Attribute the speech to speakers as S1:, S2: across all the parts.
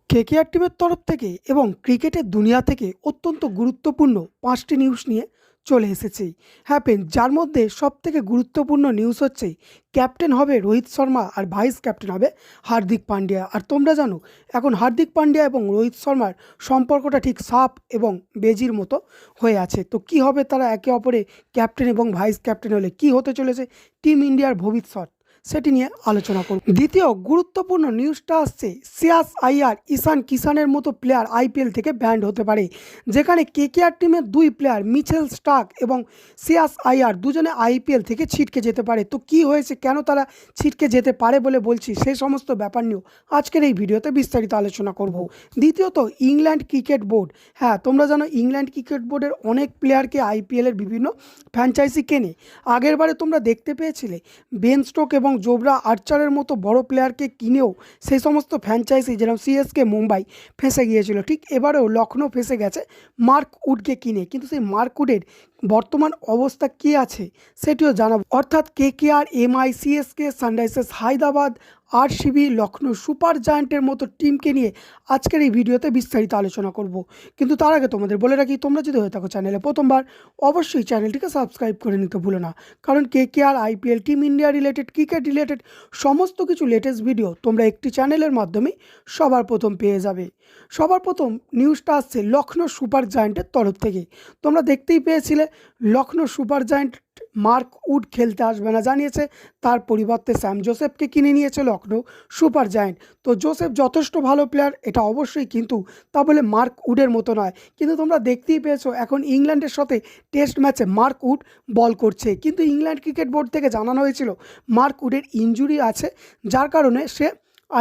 S1: KKR টিমের তরফ থেকে এবং ক্রিকেটের দুনিয়া থেকে অত্যন্ত গুরুত্বপূর্ণ ৫টি নিউজ নিয়ে চলে এসেছি। হ্যাঁ ফ্রেন্ড, যার মধ্যে সবথেকে গুরুত্বপূর্ণ নিউজ হচ্ছে ক্যাপ্টেন হবে রোহিত শর্মা আর ভাইস ক্যাপ্টেন হবে হার্দিক পান্ডিয়া। আর তোমরা জানো এখন হার্দিক পান্ডিয়া এবং রোহিত শর্মার সম্পর্কটা ঠিক সাপ এবং বেজির মতো হয়ে আছে। তো কি হবে তারা একে অপরে ক্যাপ্টেন এবং ভাইস ক্যাপ্টেন হলে কি হতে চলেছে টিম ইন্ডিয়ার ভবিষ্যৎ, সেটি নিয়ে আলোচনা করব। দ্বিতীয় গুরুত্বপূর্ণ নিউজটা আসছে শ্রেয়াস আইয়ার, ঈশান কিষানের মতো প্লেয়ার আইপিএল থেকে ব্যান্ড হতে পারে। যেখানে কেকেআর টিমের দুই প্লেয়ার মিচেল স্টার্ক এবং শ্রেয়াস আইয়ার দুজনে আইপিএল থেকে ছিটকে যেতে পারে। তো কি হয়েছে, কেন তারা ছিটকে যেতে পারে বলে বলছি, সেই সমস্ত ব্যাপার নিয়েও আজকের এই ভিডিওতে বিস্তারিত আলোচনা করব। দ্বিতীয়ত ইংল্যান্ড ক্রিকেট বোর্ড, হ্যাঁ তোমরা জানো ইংল্যান্ড ক্রিকেট বোর্ডের অনেক প্লেয়ারকে আইপিএলের বিভিন্ন ফ্র্যাঞ্চাইজি কেনে। আগের বারে তোমরা দেখতে পেয়েছিলে বেন স্টোক এবং জোবরা আর্চারের মতো বড় প্লেয়ারকে কিনেও সেই সমস্ত ফ্র্যাঞ্চাইজি যেরকম সিএসকে, মুম্বাই ফেঁসে গিয়েছিল, ঠিক এবারেও লখনৌ ফেঁসে গেছে মার্ক উডকে কিনে। কিন্তু সেই মার্ক উডের বর্তমান অবস্থা কী আছে সেটিও জানাবো। অর্থাৎ KKR, MI, CSK, Sunrisers Hyderabad, RCB, Lucknow super জায়ান্টের মতো টিমকে নিয়ে আজকের এই ভিডিওতে বিস্তারিত আলোচনা করব। কিন্তু তার আগে তোমাদের বলে রাখি, তোমরা যদি হয়ে থাকো চ্যানেলে প্রথমবার, অবশ্যই চ্যানেলটিকে সাবস্ক্রাইব করে নিতে ভুলো না। কারণ KKR, IPL, team India related, cricket related সমস্ত কিছু লেটেস্ট ভিডিও তোমরা একটি চ্যানেলের মাধ্যমেই সবার প্রথম পেয়ে যাবে। সবার প্রথম নিউজটা আসছে লখনৌ সুপার জায়ান্টের তরফ থেকে। তোমরা দেখতেই পেয়েছিলে Lucknow super giant Mark Wood খেলতে আসবে না জানিয়েছে, তার পরিবর্তে স্যাম জোসেফকে কিনে নিয়েছে লখনৌ সুপার জায়ান্ট। তো জোসেফ যথেষ্ট ভালো প্লেয়ার এটা অবশ্যই, কিন্তু তা বলে মার্ক উডের মতো নয়। কিন্তু তোমরা দেখতেই পেয়েছো এখন ইংল্যান্ডের সাথে টেস্ট ম্যাচে মার্ক উড বল করছে, কিন্তু ইংল্যান্ড ক্রিকেট বোর্ড থেকে জানানো হয়েছিল মার্ক উডের ইনজুরি আছে, যার কারণে সে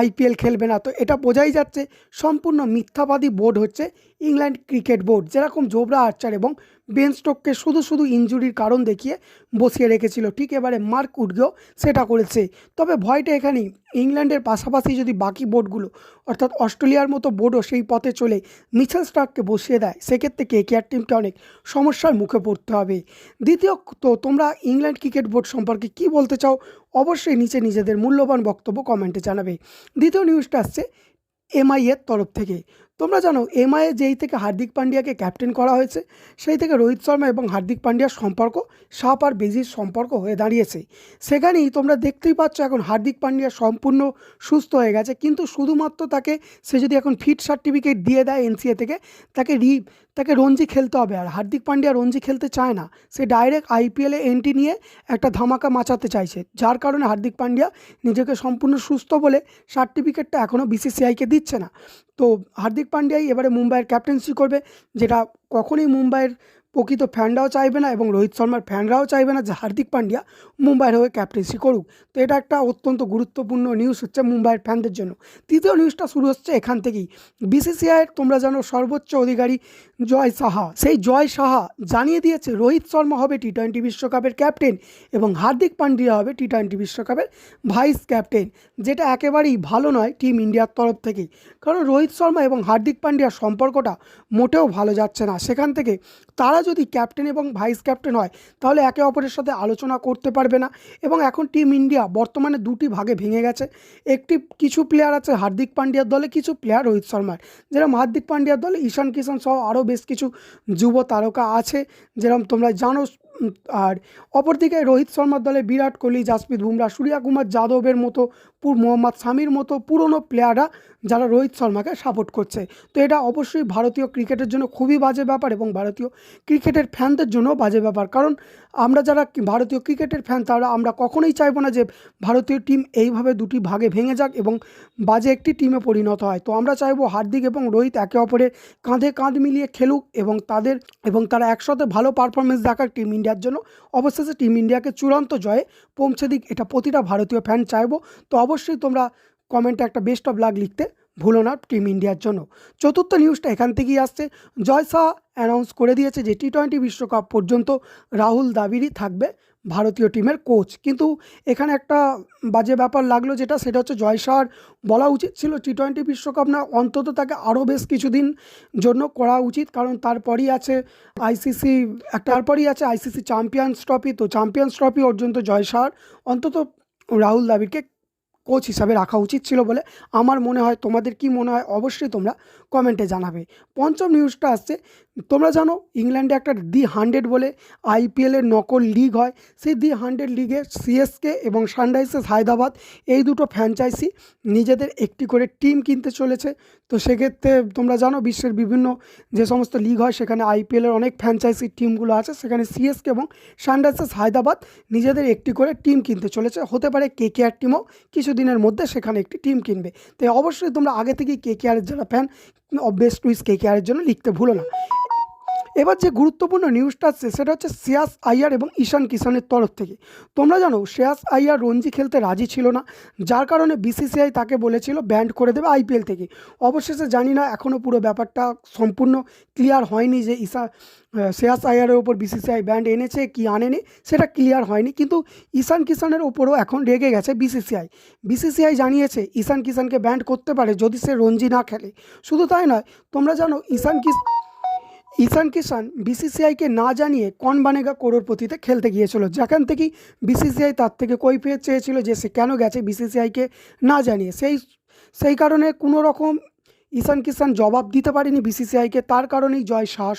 S1: আইপিএল খেলবে না। তো এটা বোঝাই যাচ্ছে সম্পূর্ণ মিথ্যাবাদী বোর্ড হচ্ছে ইংল্যান্ড ক্রিকেট বোর্ড। যেরকম জোবরা আর্চার এবং বেন স্টোককে শুধু শুধু ইনজুরির কারণ দেখিয়ে বসিয়ে রেখেছিল, ঠিক এবারে মার্ক উডকেও সেটা করেছে। তবে ভয়টা এখানেই, ইংল্যান্ডের পাশাপাশি যদি বাকি বোর্ডগুলো অর্থাৎ অস্ট্রেলিয়ার মতো বোর্ডও সেই পথে চলে মিচেল স্টার্ককে বসিয়ে দেয়, সেক্ষেত্রে কেকেআর টিমকে অনেক সমস্যার মুখে পড়তে হবে। দ্বিতীয়, তো তোমরা ইংল্যান্ড ক্রিকেট বোর্ড সম্পর্কে কি বলতে চাও অবশ্যই নিচে নিজেদের মূল্যবান বক্তব্য কমেন্টে জানাবে। দ্বিতীয় নিউজটা আসছে এমআই এর তরফ থেকে। তোমরা জানো এমআইএ যেই থেকে হার্দিক পান্ডিয়াকে ক্যাপ্টেন করা হয়েছে, সেই থেকে রোহিত শর্মা এবং হার্দিক পান্ডিয়ার সম্পর্ক সাপ আর বেজির সম্পর্ক হয়ে দাঁড়িয়েছে। সেখানেই তোমরা দেখতেই পাচ্ছ এখন হার্দিক পান্ডিয়া সম্পূর্ণ সুস্থ হয়ে গেছে, কিন্তু শুধুমাত্র তাকে সে যদি এখন ফিট সার্টিফিকেট দিয়ে দেয় এনসিএ থেকে, তাকে রঞ্জি খেলতে হবে। আর হার্দিক পান্ডিয়া রঞ্জি খেলতে চায় না, সে ডাইরেক্ট আইপিএলে এন্ট্রি নিয়ে একটা ধামাকা মাচাতে চাইছে, যার কারণে হার্দিক পান্ডিয়া নিজেকে সম্পূর্ণ সুস্থ বলে সার্টিফিকেটটা এখনও বিসিসিআইকে দিচ্ছে না। তো হার্দিক পান্ডিয়াই এবারে মুম্বাইয়ের ক্যাপ্টেন্সি করবে, যেটা কখনোই মুম্বাইয়ের প্রকৃত ফ্যানরাও চাইবে না এবং রোহিত শর্মার ফ্যানরাও চাইবে না যে হার্দিক পান্ডিয়া মুম্বাইয়ের হয়ে ক্যাপ্টেন্সি করুক। তো এটা একটা অত্যন্ত গুরুত্বপূর্ণ নিউজ হচ্ছে মুম্বাইয়ের ফ্যানদের জন্য। তৃতীয় নিউজটা শুরু হচ্ছে এখান থেকেই। বিসিসিআইয়ের তোমরা জানো সর্বোচ্চ অধিকারী জয় সাহা, সেই জয় সাহা জানিয়ে দিয়েছে রোহিত শর্মা হবে টি-20 বিশ্বকাপের ক্যাপ্টেন এবং হার্দিক পান্ডিয়া হবে টি-20 বিশ্বকাপের ভাইস ক্যাপ্টেন, যেটা একেবারেই ভালো নয় টিম ইন্ডিয়ার তরফ থেকে। কারণ রোহিত শর্মা এবং হার্দিক পান্ডিয়ার সম্পর্কটা মোটেও ভালো যাচ্ছে না। সেখান থেকে তারা যদি ক্যাপ্টেন এবং ভাইস ক্যাপ্টেন হয় তাহলে একে অপরের সাথে আলোচনা করতে পারবে না। এবং এখন টিম ইন্ডিয়া বর্তমানে দুটি ভাগে ভেঙে গেছে। কিছু প্লেয়ার আছে হার্দিক পান্ডিয়ার দলে, কিছু প্লেয়ার রোহিত শর্মার। যেরকম হার্দিক পান্ডিয়ার দলে ঈশান কিষান সহ আরও বেশ কিছু যুব তারকা আছে, যেরকম তোমরা জানো। আর অপরদিকে রোহিত শর্মার দলে বিরাট কোহলি, জাসপ্রীত বুমরা, সূর্যা কুমার যাদবের মতো, মোহাম্মদ শামির মতো পুরনো প্লেয়াররা যারা রোহিত শর্মাকে সাপোর্ট করছে। তো এটা অবশ্যই ভারতীয় ক্রিকেটের জন্য খুবই বাজে ব্যাপার এবং ভারতীয় ক্রিকেটের ফ্যানদের জন্য বাজে ব্যাপার। কারণ আমরা যারা ভারতীয় ক্রিকেটের ফ্যান তারা আমরা কখনোই চাইবো না যে ভারতীয় টিম এইভাবে দুটি ভাগে ভেঙে যাক এবং বাজে একটি টিমে পরিণত হয়। তো আমরা চাইবো হার্দিক এবং রোহিত একে অপরের কাঁধে কাঁধ মিলিয়ে খেলুক এবং তারা একসাথে ভালো পারফরমেন্স দেখাক টিম ইন্ডিয়ার জন্য। অবশেষে টিম ইন্ডিয়াকে চূড়ান্ত জয়ে পৌঁছে দিক, এটা প্রতিটা ভারতীয় ফ্যান চাইবো। তো অবশ্যই তোমরা কমেন্টে একটা বেস্ট অফ লাক লিখতে ভুলো না টিম ইন্ডিয়ার জন্য। চতুর্থ নিউজটা এখান থেকেই আসছে। জয় শাহ অ্যানাউন্স করে দিয়েছে যে টি-20 বিশ্বকাপ পর্যন্ত রাহুল দ্রাবিড়ই থাকবে ভারতীয় টিমের কোচ। কিন্তু এখানে একটা বাজে ব্যাপার লাগলো, সেটা হচ্ছে জয় শাহর বলা উচিত ছিল টি-20 বিশ্বকাপ না, অন্তত তাকে আরও বেশ কিছুদিন জন্য করা উচিত। কারণ তারপরই আছে আইসিসি চ্যাম্পিয়ন্স ট্রফি। তো চ্যাম্পিয়ন্স ট্রফি পর্যন্ত জয় শাহর অন্তত রাহুল দ্রাবিড়কে কোচ হিসাবে রাখা উচিত ছিল বলে আমার মনে হয়। তোমাদের কি মনে হয় অবশ্যই তোমরা কমেন্টে জানাবে। পঞ্চম নিউজটা আসছে, তোমরা জানো ইংল্যান্ডে একটা দি 100 বলে আইপিএলের নকল লিগ হয়। সেই দি 100 লিগে সিএসকে এবং সানরাইজার্স হায়দ্রাবাদ এই দুটো ফ্র্যাঞ্চাইজি নিজেদের একটি করে টিম কিনতে চলেছে। তো সেক্ষেত্রে তোমরা জানো বিশ্বের বিভিন্ন যে সমস্ত লিগ হয় সেখানে আইপিএলের অনেক ফ্র্যাঞ্চাইজি টিমগুলো আছে, সেখানে সিএসকে এবং সানরাইজার্স হায়দ্রাবাদ নিজেদের একটি করে টিম কিনতে চলেছে। হতে পারে কেকেআর টিমও কিছুদিনের মধ্যে সেখানে একটি টিম কিনবে। তাই অবশ্যই তোমরা আগে থেকেই কেকেআরের যারা ফ্যান বেস্ট উইশ কেকেআরের জন্য লিখতে ভুলো না। এবার যে গুরুত্বপূর্ণ নিউজটা আসছে সেটা হচ্ছে শ্রেয়াস আইয়ার এবং ঈশান কিষানের তরফ থেকে। তোমরা জানো শ্রেয়াস আইয়ার রঞ্জি খেলতে রাজি ছিল না, যার কারণে বিসিসিআই তাকে বলেছিল ব্যান্ড করে দেবে আইপিএল থেকে। অবশেষে জানি না এখনও পুরো ব্যাপারটা সম্পূর্ণ ক্লিয়ার হয়নি যে শ্রেয়াস আইয়ারের ওপর বিসিসিআই ব্যান্ড এনেছে কি আনেনি সেটা ক্লিয়ার হয়নি, কিন্তু ঈশান কিষানের ওপরও এখন রেগে গেছে বিসিসিআই। বিসিসিআই জানিয়েছে ঈশান কিষানকে ব্যান্ড করতে পারে যদি সে রঞ্জি না খেলে। শুধু তাই নয়, তোমরা জানো ঈশান কিষান বিসিসিআইকে না জানিয়ে কন বানেগা করোড়পতিতে খেলতে গিয়েছিল, যেখান থেকেই বিসিসিআই তার থেকে কৈফিয়ত চেয়েছিল যে সে কেন গেছে বিসিসিআইকে না জানিয়ে। সেই কারণে কোনো রকম ঈশান কিষান জবাব দিতে পারেনি বিসিসিআইকে, তার কারণেই জয় শাহ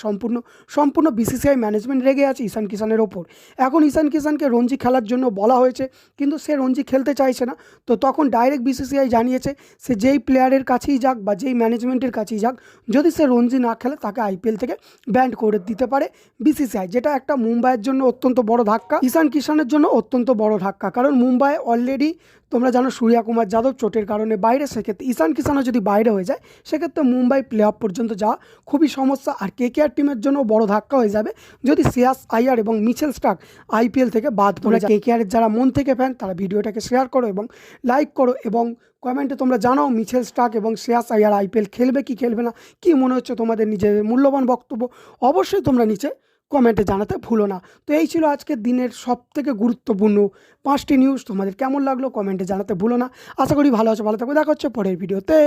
S1: সম্পূর্ণ বিসিসিআই ম্যানেজমেন্ট রেগে আছে ঈশান কিষানের ওপর। এখন ঈশান কিষানকে রঞ্জি খেলার জন্য বলা হয়েছে, কিন্তু সে রঞ্জি খেলতে চাইছে না। তো তখন ডাইরেক্ট বিসিসিআই জানিয়েছে সে যেই প্লেয়ারের কাছেই যাক বা যেই ম্যানেজমেন্টের কাছেই যাক, যদি সে রঞ্জি না খেলে তাকে আইপিএল থেকে ব্যান্ড করে দিতে পারে বিসিসিআই, যেটা একটা মুম্বাইয়ের জন্য অত্যন্ত বড় ধাক্কা, ঈশান কিষানের জন্য অত্যন্ত বড় ধাক্কা। কারণ মুম্বাই অলরেডি তোমরা জানো সূর্যা কুমার যাদব চোটের কারণে বাইরে, সেক্ষেত্রে ঈশান কিষানও যদি বাইরে হয়ে যায় সেক্ষেত্রে মুম্বাই প্লে অফ পর্যন্ত যাওয়া খুবই সমস্যা। আর কেকেআর টিমের জন্য বড় ধাক্কা হয়ে যাবে যদি শ্রেয়াস আইয়ার এবং মিচেল স্টার্ক আইপিএল থেকে বাদ পড়ে যায়। কেকেআরের যারা মন থেকে ফ্যান তারা ভিডিওটাকে শেয়ার করো এবং লাইক করো, এবং কমেন্টে তোমরা জানাও মিচেল স্টার্ক এবং শ্রেয়াস আইয়ার আইপিএল খেলবে কি খেলবে না, কী মনে হচ্ছে তোমাদের নিজেদের মূল্যবান বক্তব্য অবশ্যই তোমরা নিচে কমেন্টে জানাতে ভুলো না। তো এই ছিল আজকের দিনের সবথেকে গুরুত্বপূর্ণ 5টি নিউজ। তোমাদের কেমন লাগলো কমেন্টে জানাতে ভুলো না। আশা করি ভালো আছো, ভালো থাকবে, দেখা হচ্ছে পরের ভিডিওতে।